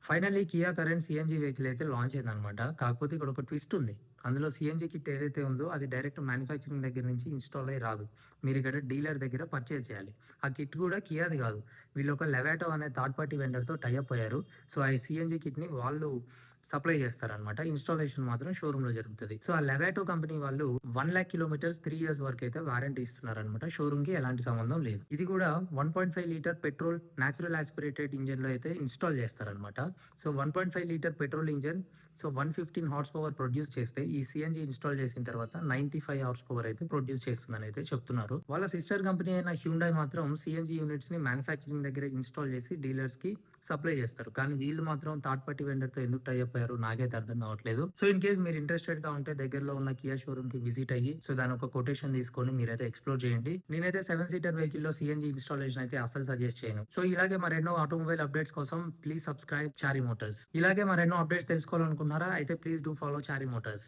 Finally Kia current CNG vehicle అయితే launch అయిందనమాట. కాకపోతే ఇక్కడ ఒక ట్విస్ట్ ఉంది. అందులో సీఎన్‌జీ కిట్ ఏదైతే ఉందో అది డైరెక్ట్ మ్యానుఫ్యాక్చరింగ్ దగ్గర నుంచి ఇన్‌స్టాల్ అయ్యి రాదు. మీరిక్కడ డీలర్ దగ్గర పర్చేజ్ చేయాలి. ఆ కిట్ కూడా కియాది కాదు. వీళ్ళొక లెవాటో అనే థర్డ్ పార్టీ వెండర్‌తో టై అప్ అయ్యారు. సో, ఆ సీఎన్‌జీ కిట్‌ని వాళ్ళు సప్లై చేస్తారనమాట. ఇన్‌స్టాలేషన్ మాత్రం షోరూమ్‌లో జరుగుతది. సో, ఆ లెవాటో కంపెనీ వాళ్ళు 1,00,000 కిలోమీటర్స్ 3 ఇయర్స్ వరకైతే వారంటీ ఇస్తున్నారనమాట. షోరూమ్‌కి ఎలాంటి సంబంధం లేదు. ఇది కూడా 1.5 లీటర్ పెట్రోల్ నేచురల్ యాస్పిరేటెడ్ ఇంజిన్‌లో అయితే ఇన్‌స్టాల్ చేస్తారనమాట. So, 1.5 litre petrol engine 115 horse power produce చేస్తే ఈ సీఎన్‌జీ ఇన్‌స్టాల్ చేసిన తర్వాత 95 హార్స్ పవర్ అయితే ప్రొడ్యూస్ చేస్తుందని అయితే చెప్తున్నారు. వాళ్ళ సిస్టర్ కంపెనీ అయిన హ్యుండై మాత్రం సీఎన్‌జీ యూనిట్స్‌ని మ్యానుఫ్యాక్చరింగ్ దగ్గర ఇన్‌స్టాల్ చేసి డీలర్స్‌కి సప్లై చేస్తారు. కానీ వీళ్ళు మాత్రం థర్డ్ పార్టీ వెండర్‌తో ఎందుకు టై అప్ అయ్యారో నాకైతే అర్థం కావట్లేదు. సో, ఇన్ కేస్ మీరు ఇంట్రెస్టెడ్‌గా ఉంటే దగ్గరలో ఉన్న కియా షోరూమ్‌కి విజిట్ అయ్యి సో, దాని ఒక కొటేషన్ తీసుకొని మీరైతే ఎక్స్‌ప్లోర్ చేయండి. నేనైతే 7 సీటర్ వెహికల్‌లో సీఎన్‌జీ ఇన్‌స్టాలేషన్ అయితే అస్సలు సజెస్ట్ చేయను. సో, ఇలాగే మరెన్నో ఆటోమొబైల్ అప్డేట్స్ కోసం ప్లీజ్ సబ్స్క్రైబ్ చారీ మోటార్స్. ఇలాగే మరెన్నో అప్డేట్స్ తెలుసుకోవాలనుకుంటున్నారా? అయితే please do follow Chari Motors.